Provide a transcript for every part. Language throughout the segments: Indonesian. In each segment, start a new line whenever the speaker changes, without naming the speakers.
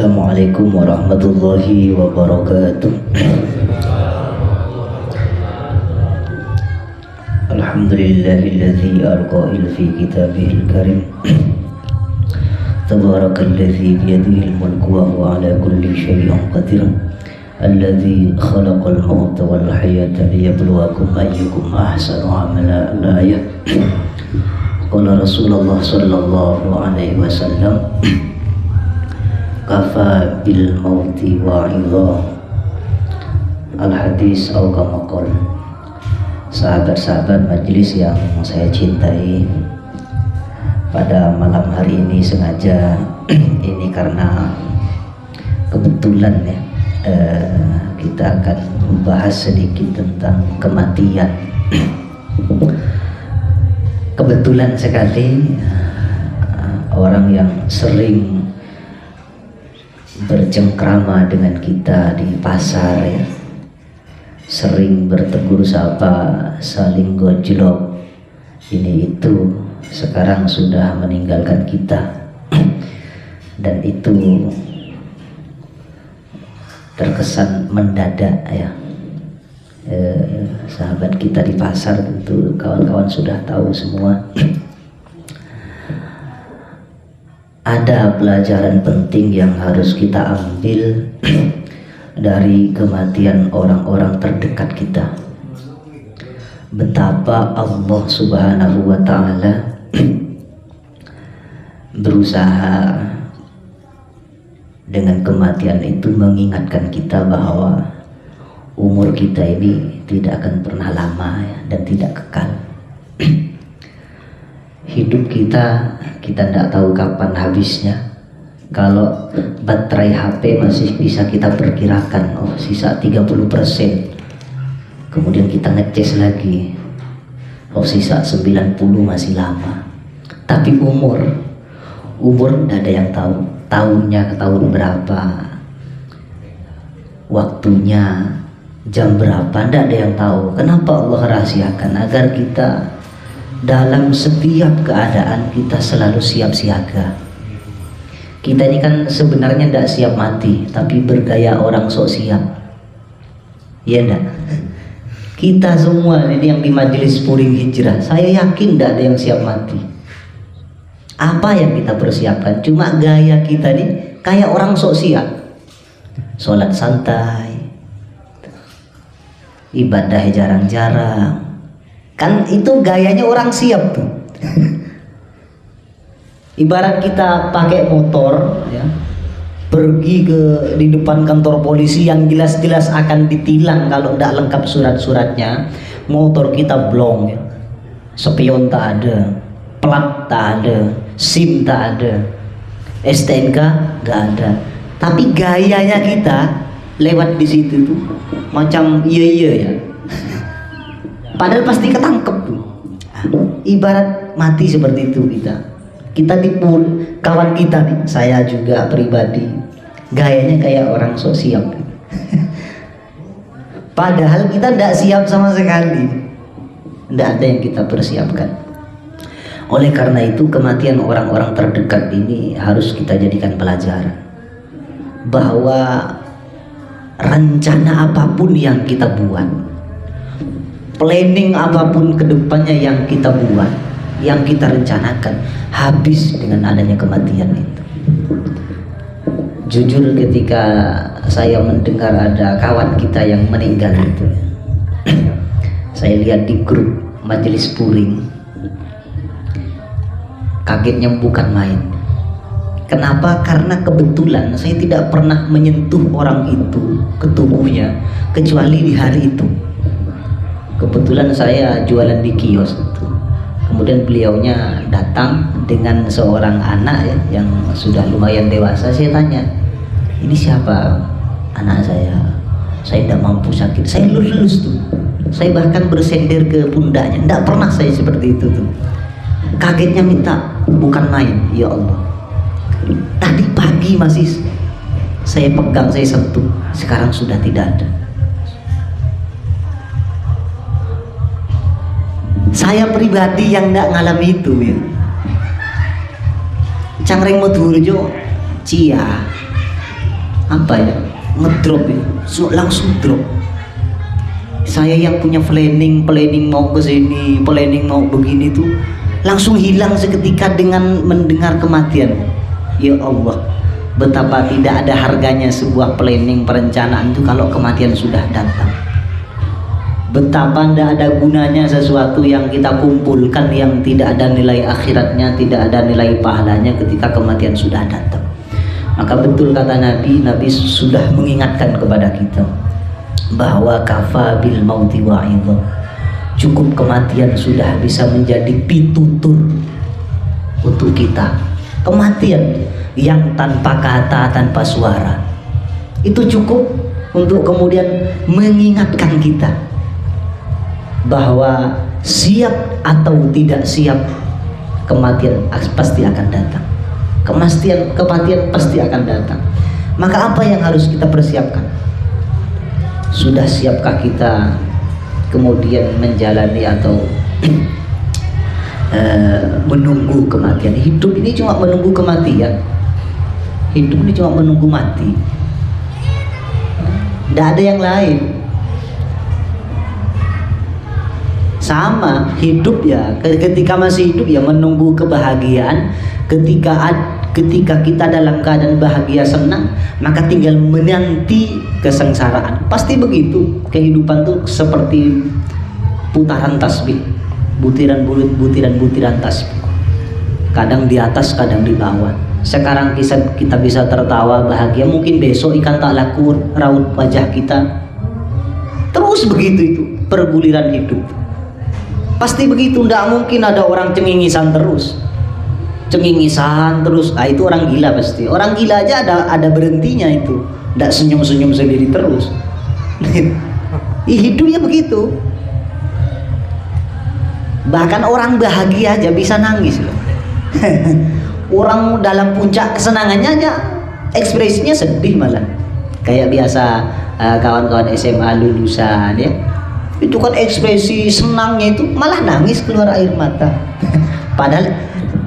Assalamualaikum warahmatullahi wabarakatuh. Alhamdulillahilladzi arqa'il fi kitabihil karim. Tabarakalladzi biyadihil mulku wa huwa ala kulli syai'in qadir. Alladzi khalaqal mauta wal hayata liyabluwakum ayyukum ahsanu amala. Al-ayah. Qala Rasulullah sallallahu alaihi wasallam, kafa bil mauti wa'idha. Al-hadis atau kama qala. Sahabat-sahabat majelis yang saya cintai, pada malam hari ini sengaja ini karena kebetulan ya, kita akan membahas sedikit tentang kematian. Kebetulan sekali orang yang sering bercengkrama dengan kita di pasar ya, sering bertegur sapa, saling gojlok ini itu, sekarang sudah meninggalkan kita. Dan itu terkesan mendadak ya. Sahabat kita di pasar tentu kawan-kawan sudah tahu semua. Ada pelajaran penting yang harus kita ambil dari kematian orang-orang terdekat kita. Betapa Allah Subhanahu wa ta'ala berusaha dengan kematian itu mengingatkan kita bahwa umur kita ini tidak akan pernah lama ya, dan tidak kekal. Hidup kita tidak tahu kapan habisnya. Kalau baterai HP masih bisa kita perkirakan, oh sisa 30%, kemudian kita ngecas lagi, oh sisa 90, masih lama. Tapi umur tidak ada yang tahu, tahunnya ke tahun berapa, waktunya jam berapa, tidak ada yang tahu. Kenapa Allah rahasiakan? Agar kita dalam setiap keadaan kita selalu siap siaga. Kita ini kan sebenarnya tidak siap mati, tapi bergaya orang sok siap. Iya enggak? Kita semua ini yang di majelis Puring Hijrah, saya yakin tidak ada yang siap mati. Apa yang kita persiapkan? Cuma gaya kita nih kayak orang sok siap. Sholat santai, ibadah jarang-jarang. Kan itu gayanya orang siap tuh. Ibarat kita pakai motor ya, pergi di depan kantor polisi yang jelas-jelas akan ditilang kalau tidak lengkap surat-suratnya. Motor kita blong ya, spion tak ada, plat tak ada, SIM tak ada, STNK gak ada. Tapi gayanya kita lewat di situ tuh macam iya ya. Padahal pasti ketangkep tuh. Ibarat mati seperti itu kita. Kita tipu kawan kita nih, saya juga pribadi, gayanya kayak orang sok siap. Padahal kita tidak siap sama sekali. Tidak ada yang kita persiapkan. Oleh karena itu kematian orang-orang terdekat ini harus kita jadikan pelajaran. Bahwa rencana apapun yang kita buat, planning apapun kedepannya yang kita buat, yang kita rencanakan, habis dengan adanya kematian itu. Jujur ketika saya mendengar ada kawan kita yang meninggal itu, saya lihat di grup majelis Puring, kagetnya bukan main. Kenapa? Karena kebetulan saya tidak pernah menyentuh orang itu ke tubuhnya kecuali di hari itu. Kebetulan saya jualan di kios itu. Kemudian beliaunya datang dengan seorang anak ya, yang sudah lumayan dewasa. Saya tanya, ini siapa? Anak saya tidak mampu sakit. Saya lulus tuh. Saya bahkan bersender ke pundaknya. Tidak pernah saya seperti itu tuh. Kagetnya minta bukan main. Ya Allah, tadi pagi masih saya pegang, saya sentuh, sekarang sudah tidak ada. Saya pribadi yang tidak ngalami itu ya. Cangreng Madurjo, Cia, apa ya, ngedrop ya, langsung drop. Saya yang punya planning mau ke sini, planning mau begini tuh langsung hilang seketika dengan mendengar kematian. Ya Allah, betapa tidak ada harganya sebuah planning, perencanaan itu kalau kematian sudah datang. Betapa tidak ada gunanya sesuatu yang kita kumpulkan yang tidak ada nilai akhiratnya, tidak ada nilai pahalanya ketika kematian sudah datang. Maka betul kata Nabi sudah mengingatkan kepada kita bahwa kafa bil mauti wa'idha, cukup kematian sudah bisa menjadi pitutur untuk kita. Kematian yang tanpa kata, tanpa suara, itu cukup untuk kemudian mengingatkan kita bahwa siap atau tidak siap, kematian pasti akan datang. Kematian pasti akan datang. Maka apa yang harus kita persiapkan? Sudah siapkah kita kemudian menjalani atau menunggu kematian? Hidup ini cuma menunggu kematian. Hidup ini cuma menunggu mati. Tidak ada yang lain. Sama hidup ya, ketika masih hidup ya menunggu kebahagiaan. Ketika kita dalam keadaan bahagia, senang, maka tinggal menanti kesengsaraan. Pasti begitu. Kehidupan tuh seperti putaran tasbih, butiran tasbih. Kadang di atas, kadang di bawah. Sekarang kita bisa tertawa bahagia, mungkin besok ikan tak laku raut wajah kita. Terus begitu itu perguliran hidup. Pasti begitu, tidak mungkin ada orang cengingisan terus. Itu orang gila pasti. Orang gila aja ada berhentinya itu, tidak senyum sendiri terus. Hidupnya begitu. Bahkan orang bahagia aja bisa nangis loh. Orang dalam puncak kesenangannya aja ekspresinya sedih malah. Kayak biasa kawan-kawan SMA lulusan ya, itu kan ekspresi senangnya itu malah nangis, keluar air mata. Padahal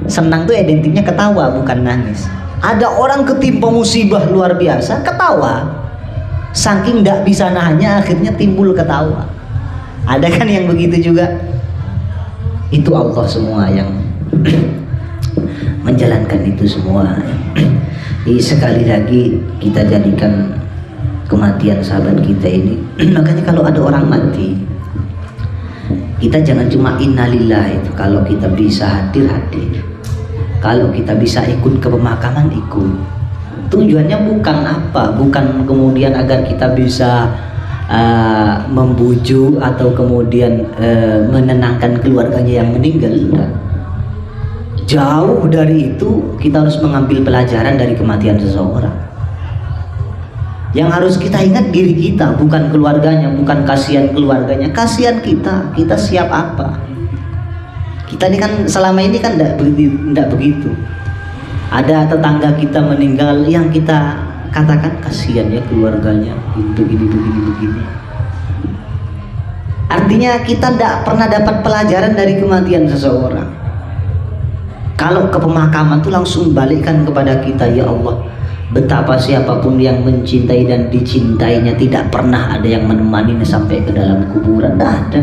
senang tuh identiknya ketawa, bukan nangis. Ada orang ketimpa musibah luar biasa, ketawa. Saking tidak bisa nahannya, akhirnya timbul ketawa. Ada kan yang begitu juga? Itu Allah semua yang menjalankan itu semua. Jadi sekali lagi kita jadikan kematian sahabat kita ini. Makanya kalau ada orang mati, kita jangan cuma innalillah itu. Kalau kita bisa hadir. Kalau kita bisa ikut ke pemakaman, ikut. Tujuannya bukan kemudian agar kita bisa membujuk atau kemudian menenangkan keluarganya yang meninggal. Jauh dari itu, kita harus mengambil pelajaran dari kematian seseorang. Yang harus kita ingat diri kita, bukan keluarganya, bukan kasihan keluarganya, kasihan kita siap apa? Kita ini kan selama ini kan tidak begitu. Ada tetangga kita meninggal yang kita katakan kasihan ya keluarganya, itu begini. Artinya kita tidak pernah dapat pelajaran dari kematian seseorang. Kalau ke pemakaman tuh langsung balikkan kepada kita, ya Allah, betapa siapapun yang mencintai dan dicintainya tidak pernah ada yang menemaninya sampai ke dalam kuburan. Tidak ada.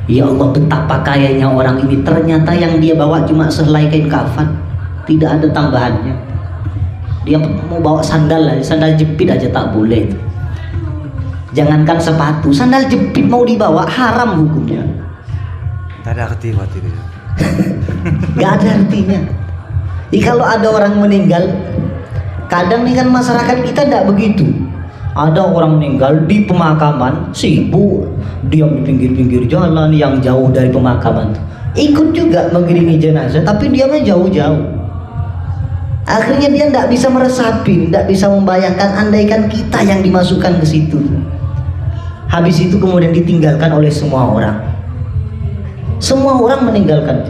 Ya Allah, betapa kayanya orang ini, ternyata yang dia bawa cuma sehelai kain kafan, tidak ada tambahannya. Dia mau bawa sandal jepit aja tak boleh. Jangankan sepatu, sandal jepit mau dibawa, haram hukumnya.
Tak ada arti waktu itu.
Gak ada artinya. Jadi kalau ada orang meninggal, kadang nih kan masyarakat kita tidak begitu. Ada orang meninggal di pemakaman, sibuk diam di pinggir-pinggir jalan yang jauh dari pemakaman, ikut juga mengiringi jenazah, tapi diamnya jauh-jauh. Akhirnya dia tidak bisa meresapi, tidak bisa membayangkan andaikan kita yang dimasukkan ke situ. Habis itu kemudian ditinggalkan oleh semua orang. Semua orang meninggalkan,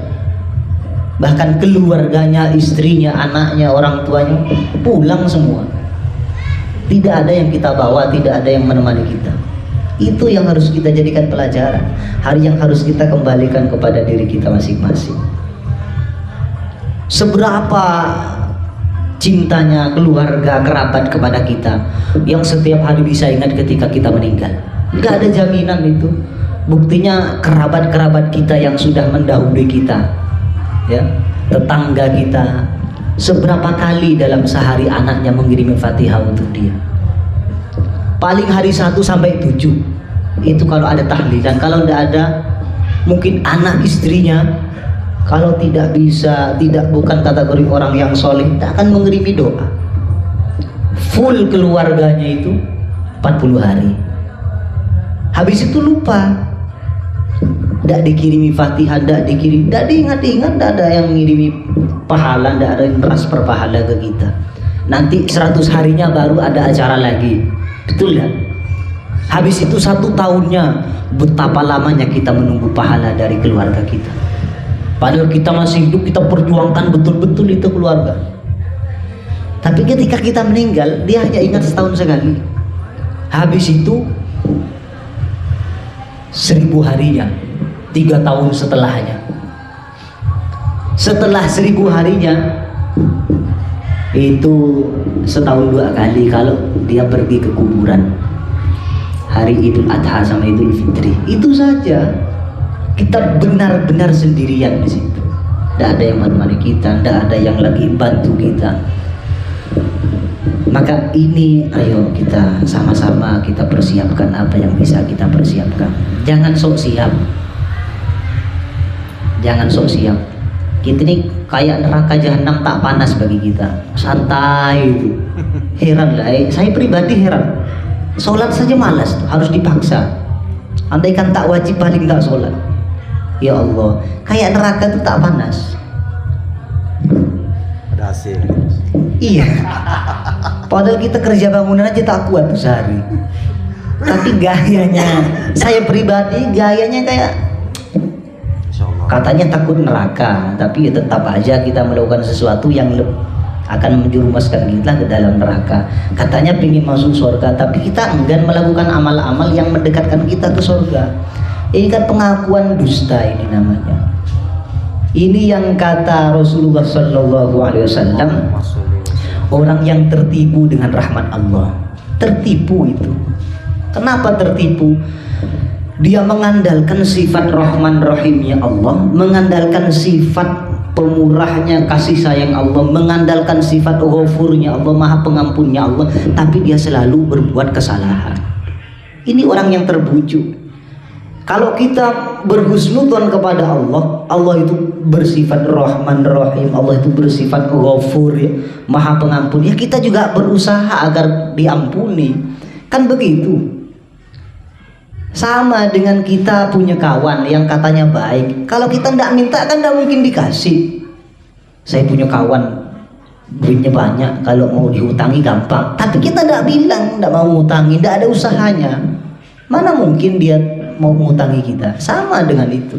bahkan keluarganya, istrinya, anaknya, orang tuanya pulang semua. Tidak ada yang kita bawa, tidak ada yang menemani kita. Itu yang harus kita jadikan pelajaran. Hari yang harus kita kembalikan kepada diri kita masing-masing. Seberapa cintanya keluarga kerabat kepada kita, yang setiap hari bisa ingat ketika kita meninggal. Nggak ada jaminan itu. Buktinya kerabat-kerabat kita yang sudah mendahului kita, ya, tetangga kita, seberapa kali dalam sehari anaknya mengirim Fatihah untuk dia. Paling hari 1 sampai 7 itu kalau ada tahlilan. Kalau tidak ada, mungkin anak istrinya, kalau tidak bisa, bukan kategori orang yang soleh, tak akan mengirimi doa. Full keluarganya itu 40 hari. Habis itu lupa, tidak dikirimi Fatihah, tidak diingat-ingat, tidak ada yang ngirimi pahala, tidak ada yang transfer pahala ke kita. Nanti 100 harinya baru ada acara lagi, betul ya? Habis itu 1 tahunnya, betapa lamanya kita menunggu pahala dari keluarga kita. Padahal kita masih hidup, kita perjuangkan betul-betul itu keluarga. Tapi ketika kita meninggal, dia hanya ingat setahun sekali. Habis itu 1000 harinya, 3 tahun setelahnya. Setelah 1000 harinya, itu setahun 2 kali kalau dia pergi ke kuburan. Hari Idul Adha sama Idul Fitri. Itu saja. Kita benar-benar sendirian di situ. Tidak ada yang menemani kita, tidak ada yang lagi bantu kita. Maka ini ayo kita sama-sama kita persiapkan apa yang bisa kita persiapkan. Jangan sok siap. Jangan sok siap. Kita ini kayak neraka jahanam tak panas bagi kita. Santai itu. Heran lah, saya pribadi heran. Sholat saja malas, harus dipaksa. Andaikan tak wajib paling tak sholat. Ya Allah, kayak neraka itu tak panas.
Ada AC.
Iya. Padahal kita kerja bangunan aja tak kuat tuh sehari. Tapi gayanya, saya pribadi gayanya kayak katanya takut neraka, tapi ya tetap aja kita melakukan sesuatu yang akan menjerumuskan kita ke dalam neraka. Katanya ingin masuk surga, tapi kita enggan melakukan amal-amal yang mendekatkan kita ke surga. Ini kan pengakuan dusta ini namanya. Ini yang kata Rasulullah Sallallahu Alaihi Wasallam, orang yang tertipu dengan rahmat Allah. Tertipu itu. Kenapa tertipu? Dia mengandalkan sifat Rahman Rahimnya Allah, mengandalkan sifat pemurahnya, kasih sayang Allah, mengandalkan sifat Ghafurnya Allah, Maha Pengampunnya Allah, tapi dia selalu berbuat kesalahan. Ini orang yang terbujuk. Kalau kita berhusnudzon kepada Allah, Allah itu bersifat Rahman Rahim, Allah itu bersifat Ghafur, ya, Maha Pengampun. Ya kita juga berusaha agar diampuni. Kan begitu. Sama dengan kita punya kawan yang katanya baik. Kalau kita tidak minta kan tidak mungkin dikasih. Saya punya kawan duitnya banyak, kalau mau dihutangi gampang. Tapi kita tidak bilang tidak mau ngutangi, tidak ada usahanya. Mana mungkin dia mau ngutangi kita? Sama dengan itu.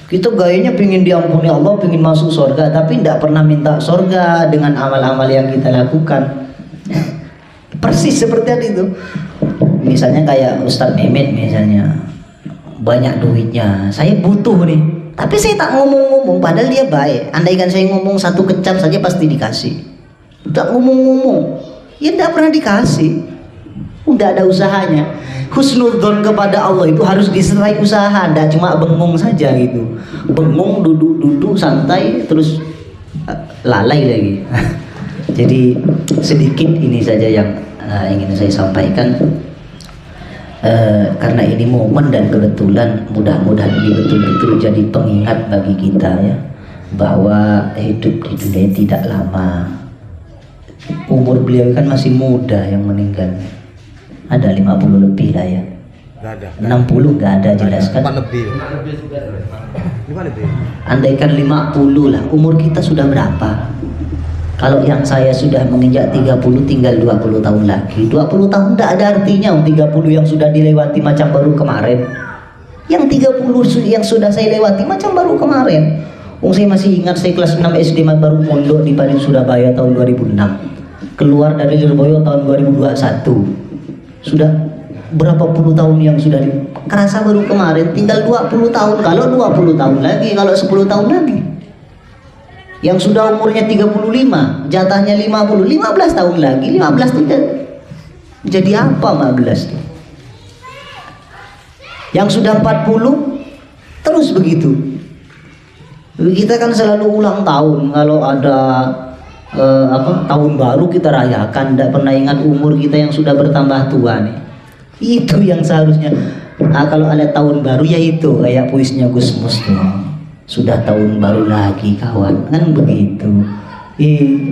Kita gayanya pengen diampuni Allah, pengen masuk surga, tapi tidak pernah minta surga dengan amal-amal yang kita lakukan. Persis seperti itu. Misalnya kayak Ustadz Mehmet misalnya, banyak duitnya, saya butuh nih, tapi saya tak ngomong-ngomong, padahal dia baik. Andaikan saya ngomong satu kecap saja pasti dikasih. Tak ngomong-ngomong, ya tidak pernah dikasih. Udah ada usahanya. Husnudzon kepada Allah itu harus disertai usaha, tidak cuma bengong saja gitu. Bengong, duduk santai, terus lalai lagi. Jadi sedikit ini saja yang ingin saya sampaikan. Karena ini momen dan kebetulan, mudah-mudahan ini betul-betul jadi pengingat bagi kita ya, bahwa hidup di dunia tidak lama. Umur beliau kan masih muda yang meninggal, ada 50 lebih lah ya.
Gak ada.
60 gak ada jelas kan?
5 lebih. 5 lebih.
Andaikan 50 lah, umur kita sudah berapa? Kalau yang saya sudah menginjak 30, tinggal 20 tahun lagi. 20 tahun tidak ada artinya. 30 yang sudah dilewati macam baru kemarin. Yang 30 yang sudah saya lewati macam baru kemarin. Saya masih ingat saya kelas 6 SD baru pondok di Parit Surabaya tahun 2006. Keluar dari Lirboyo tahun 2021. Sudah berapa puluh tahun yang sudah kerasa baru kemarin. Tinggal 20 tahun. Kalau 20 tahun lagi, kalau 10 tahun lagi. Yang sudah umurnya 35, jatahnya 50, 15 tahun lagi, 15 tidak jadi apa 15? Yang sudah 40 terus begitu. Kita kan selalu ulang tahun, kalau ada tahun baru kita rayakan, tidak pernah ingat umur kita yang sudah bertambah tua nih. Itu yang seharusnya. Kalau ada tahun baru ya itu kayak puisinya Gus Mus tuh. Sudah tahun baru lagi kawan, kan begitu.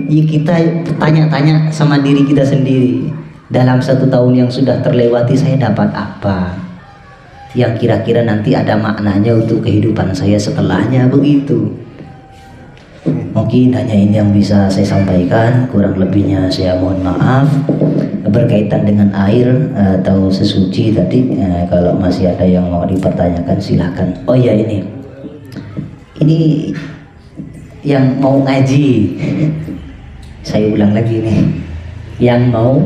Kita tanya-tanya sama diri kita sendiri, dalam 1 tahun yang sudah terlewati saya dapat apa yang kira-kira nanti ada maknanya untuk kehidupan saya setelahnya, begitu. Mungkin hanya ini yang bisa saya sampaikan, kurang lebihnya saya mohon maaf. Berkaitan dengan air atau sesuci tadi, kalau masih ada yang mau dipertanyakan silahkan. Oh ya, ini yang mau ngaji, saya ulang lagi nih, yang mau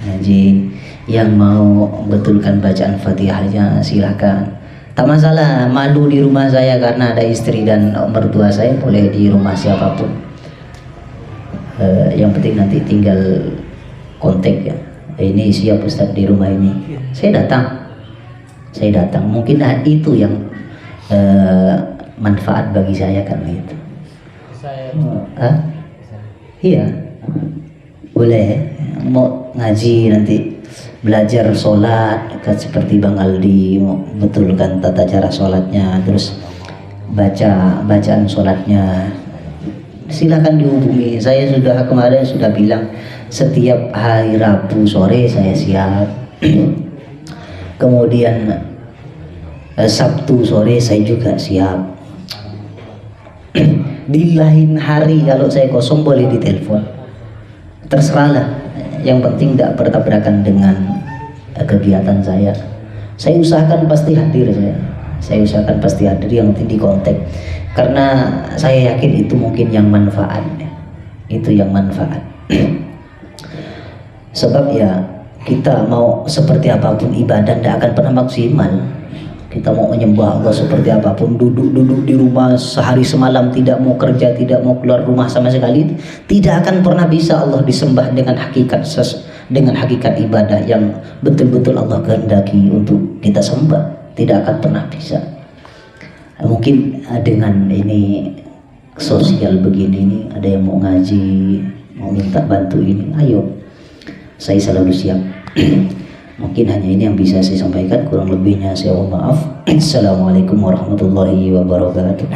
ngaji, yang mau betulkan bacaan Fatihahnya silahkan. Tak masalah, malu di rumah saya karena ada istri dan mertua saya, boleh di rumah siapapun. Yang penting nanti tinggal kontak ya. Ini siap Ustadz di rumah ini, saya datang. Mungkin itu yang manfaat bagi saya kan itu. Iya, boleh. Mau ngaji nanti, belajar sholat seperti Bang Aldi, mau betulkan tata cara sholatnya, terus bacaan sholatnya, silakan dihubungi. Saya kemarin sudah bilang setiap hari Rabu sore saya siap. Kemudian Sabtu sore saya juga siap. Di lain hari kalau saya kosong boleh ditelepon, terserahlah. Yang penting tidak bertabrakan dengan kegiatan saya. Saya usahakan pasti hadir. Saya usahakan pasti hadir, yang penting di kontak. Karena saya yakin itu mungkin yang manfaat. Itu yang manfaat. Sebab ya kita mau seperti apapun ibadah tidak akan pernah maksimal. Kita mau menyembah Allah seperti apapun, duduk di rumah sehari semalam, tidak mau kerja, tidak mau keluar rumah sama sekali, tidak akan pernah bisa Allah disembah dengan hakikat ibadah yang betul-betul Allah kehendaki untuk kita sembah. Tidak akan pernah bisa. Mungkin dengan ini sosial begini ini, ada yang mau ngaji, mau minta bantu ini, ayo, saya selalu siap. Mungkin hanya ini yang bisa saya sampaikan, kurang lebihnya saya mohon maaf. Assalamualaikum warahmatullahi wabarakatuh.